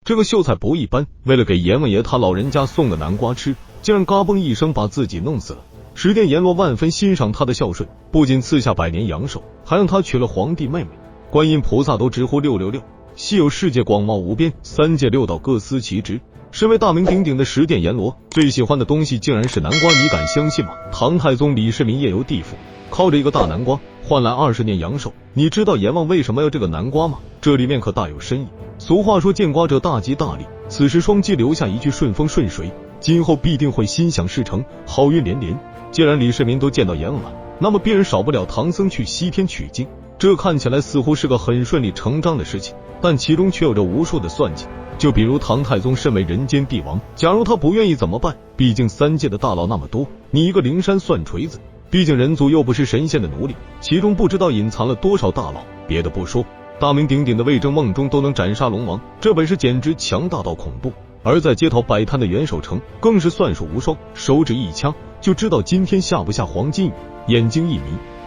这个秀才不一般，为了给阎王爷他老人家送个南瓜吃，竟然嘎嘣一声把自己弄死了。十殿阎罗万分欣赏他的孝顺，不仅赐下100年阳寿，还让他娶了皇帝妹妹。观音菩萨都直呼666，稀有世界广袤无边，3界6道各司其职。身为大名鼎鼎的十殿阎罗，最喜欢的东西竟然是南瓜，你敢相信吗？唐太宗李世民夜游地府，靠着一个大南瓜换来20年阳寿。你知道阎王为什么要这个南瓜吗？这里面可大有深意。俗话说见瓜者大吉大利，此时双击留下一句顺风顺水，今后必定会心想事成，好运连连。既然李世民都见到阎王了，那么必然少不了唐僧去西天取经。这看起来似乎是个很顺理成章的事情，但其中却有着无数的算计。就比如唐太宗身为人间帝王，假如他不愿意怎么办？毕竟3界的大佬那么多，你一个灵山算锤子，毕竟人族又不是神仙的奴隶，其中不知道隐藏了多少大佬。别的不说，大名鼎鼎的魏征梦中都能斩杀龙王，这本事简直强大到恐怖。而在街头摆摊的袁守诚更是算术无双，手指一掐就知道今天下不下黄金雨，眼睛一迷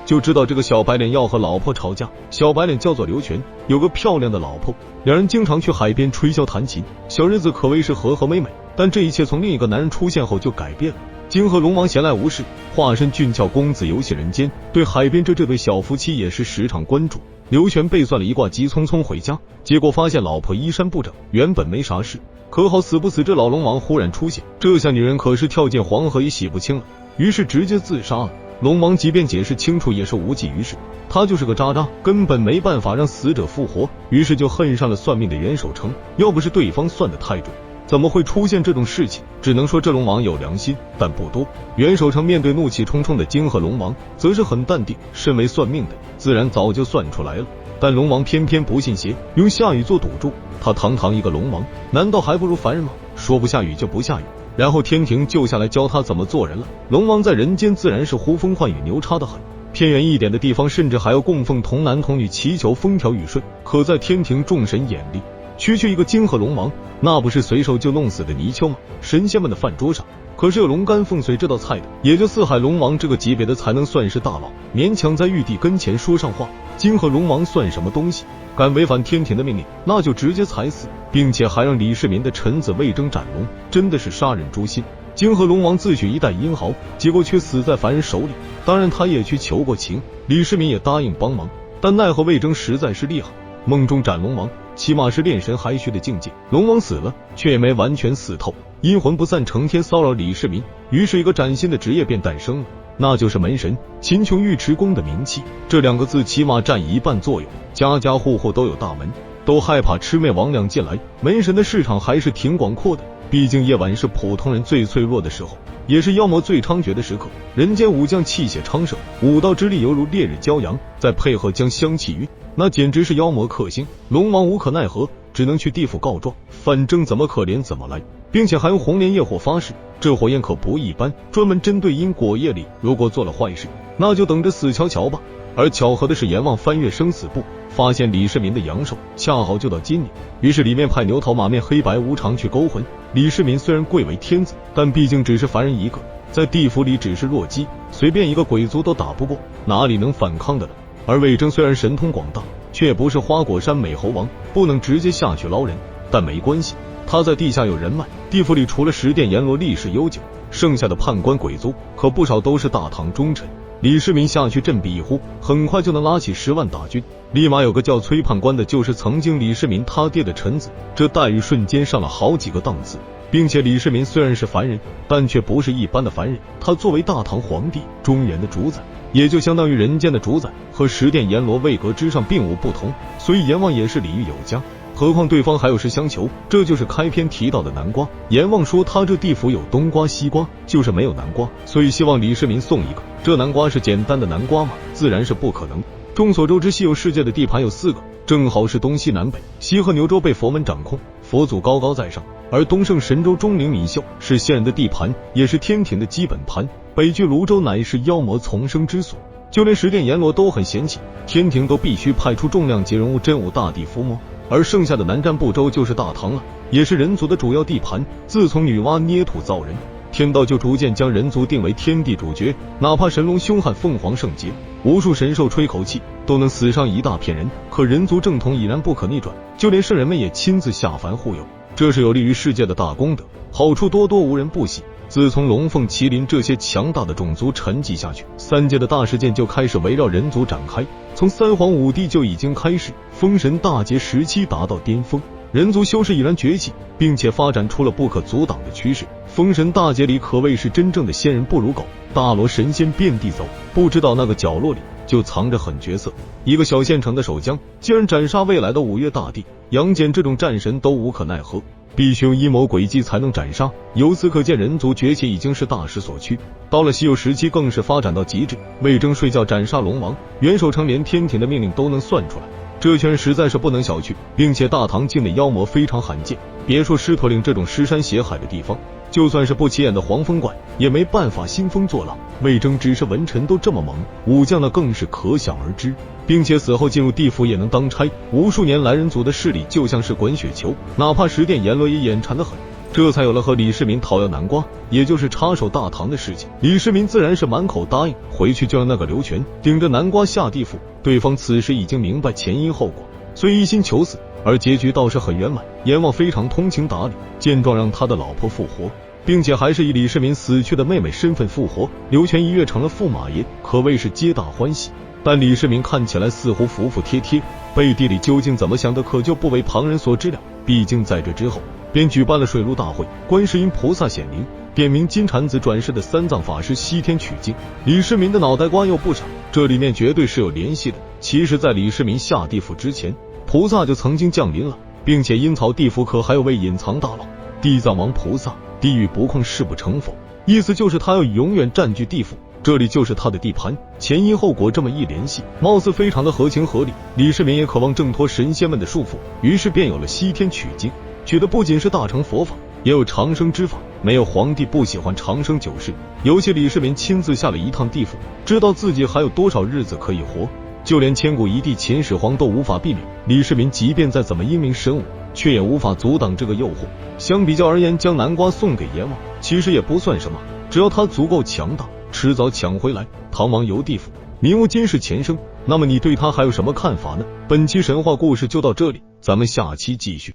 就知道这个小白脸要和老婆吵架。小白脸叫做刘全，有个漂亮的老婆，两人经常去海边吹箫弹琴，小日子可谓是和和美美。但这一切从另一个男人出现后就改变了。泾河龙王闲来无事，化身俊俏公子游戏人间，对海边这对小夫妻也是时常关注。刘全背算了一卦，急匆匆回家，结果发现老婆衣衫不整，原本没啥事，可好死不死这老龙王忽然出现，这下女人可是跳进黄河也洗不清了，于是直接自杀了。龙王即便解释清楚也是无济于事，他就是个渣渣，根本没办法让死者复活，于是就恨上了算命的袁守诚。要不是对方算得太准，怎么会出现这种事情？只能说这龙王有良心，但不多。袁守诚面对怒气冲冲的泾河龙王则是很淡定，身为算命的自然早就算出来了，但龙王偏偏不信邪，用下雨做赌注。他堂堂一个龙王，难道还不如凡人吗？说不下雨就不下雨，然后天庭就下来教他怎么做人了。龙王在人间自然是呼风唤雨，牛叉得很，偏远一点的地方甚至还要供奉童男童女，祈求风调雨顺。可在天庭众神眼里，区区一个泾河龙王，那不是随手就弄死的泥鳅吗？神仙们的饭桌上可是有龙肝凤髓这道菜的，也就四海龙王这个级别的才能算是大佬，勉强在玉帝跟前说上话。泾河龙王算什么东西？敢违反天庭的命令，那就直接踩死，并且还让李世民的臣子魏征斩龙，真的是杀人诛心。泾河龙王自诩一代英豪，结果却死在凡人手里。当然他也去求过情，李世民也答应帮忙，但奈何魏征实在是厉害，梦中斩龙王起码是炼神还虚的境界，龙王死了却也没完全死透，阴魂不散，成天骚扰李世民。于是一个崭新的职业便诞生了，那就是门神。秦琼尉迟恭的名气，这2个字起码占一半作用，家家户户都有大门，都害怕魑魅魍魉进来。门神的市场还是挺广阔的，毕竟夜晚是普通人最脆弱的时候，也是妖魔最猖獗的时刻。人间武将气血昌盛，武道之力犹如烈日骄阳，再配合将香气晕，那简直是妖魔克星。龙王无可奈何，只能去地府告状，反正怎么可怜怎么来，并且还用红莲业火发誓，这火焰可不一般，专门针对因果业力，如果做了坏事，那就等着死翘翘吧。而巧合的是，阎王翻阅生死簿，发现李世民的阳寿恰好就到今年，于是里面派牛头马面黑白无常去勾魂。李世民虽然贵为天子，但毕竟只是凡人一个，在地府里只是弱鸡，随便一个鬼族都打不过，哪里能反抗的了？而魏征虽然神通广大，却不是花果山美猴王，不能直接下去捞人，但没关系，他在地下有人脉，地府里除了十殿阎罗历史悠久，剩下的判官鬼族可不少都是大唐忠臣。李世民下去振臂一呼，很快就能拉起10万大军，立马有个叫崔判官的就是曾经李世民他爹的臣子，这待遇瞬间上了好几个档次。并且李世民虽然是凡人，但却不是一般的凡人，他作为大唐皇帝，中原的主宰，也就相当于人间的主宰，和十殿阎罗位格之上并无不同，所以阎王也是礼遇有加。何况对方还有事相求，这就是开篇提到的南瓜。阎王说他这地府有冬瓜西瓜，就是没有南瓜，所以希望李世民送一个。这南瓜是简单的南瓜吗？自然是不可能。众所周知，西游世界的地盘有4个，正好是东西南北。西和牛州被佛门掌控，佛祖高高在上，而东胜神州钟灵敏秀是仙人的地盘，也是天庭的基本盘。北距泸州乃是妖魔丛生之所，就连十殿阎罗都很嫌弃，天庭都必须派出重量级人物镇武大地伏魔。而剩下的南瞻部洲就是大唐了，也是人族的主要地盘。自从女娲捏土造人，天道就逐渐将人族定为天地主角，哪怕神龙凶悍，凤凰圣洁，无数神兽吹口气都能死上一大片人，可人族正统已然不可逆转，就连圣人们也亲自下凡护佑。这是有利于世界的大功德，好处多多，无人不喜。自从龙凤麒麟这些强大的种族沉寂下去，3界的大事件就开始围绕人族展开。从3皇5帝就已经开始，封神大劫时期达到巅峰，人族修士已然崛起，并且发展出了不可阻挡的趋势。封神大劫里可谓是真正的仙人不如狗，大罗神仙遍地走，不知道那个角落里就藏着狠角色。一个小县城的守将竟然斩杀未来的5岳大帝，杨戬这种战神都无可奈何，必须用阴谋诡计才能斩杀。由此可见，人族崛起已经是大势所趋。到了西游时期，更是发展到极致，魏征睡觉斩杀龙王，袁守诚连天庭的命令都能算出来，这群人实在是不能小觑。并且大唐境内妖魔非常罕见，别说狮驼岭这种尸山血海的地方，就算是不起眼的黄风怪也没办法兴风作浪。魏征只是文臣都这么猛，武将那更是可想而知，并且死后进入地府也能当差。无数年来，人族的势力就像是滚雪球，哪怕十殿阎罗也眼馋得很。这才有了和李世民讨要南瓜，也就是插手大唐的事情。李世民自然是满口答应，回去就让那个刘全顶着南瓜下地府。对方此时已经明白前因后果，虽一心求死，而结局倒是很圆满。阎王非常通情达理，见状让他的老婆复活，并且还是以李世民死去的妹妹身份复活。刘全一跃成了驸马爷，可谓是皆大欢喜。但李世民看起来似乎服服帖帖，背地里究竟怎么想的，可就不为旁人所知了。毕竟在这之后便举办了水陆大会，观世音菩萨显灵，点名金蝉子转世的3藏法师西天取经。李世民的脑袋瓜又不少，这里面绝对是有联系的。其实在李世民下地府之前，菩萨就曾经降临了，并且阴曹地府可还有位隐藏大佬地藏王菩萨，地狱不空誓不成佛，意思就是他要永远占据地府，这里就是他的地盘。前因后果这么一联系，貌似非常的合情合理。李世民也渴望挣脱神仙们的束缚，于是便有了西天取经，取的不仅是大乘佛法，也有长生之法。没有皇帝不喜欢长生久世，尤其李世民亲自下了一趟地府，知道自己还有多少日子可以活，就连千古一帝秦始皇都无法避免。李世民即便再怎么英明神武，却也无法阻挡这个诱惑。相比较而言，将南瓜送给阎王其实也不算什么，只要他足够强大，迟早抢回来。唐王游地府，名无今世前生，那么你对他还有什么看法呢？本期神话故事就到这里，咱们下期继续。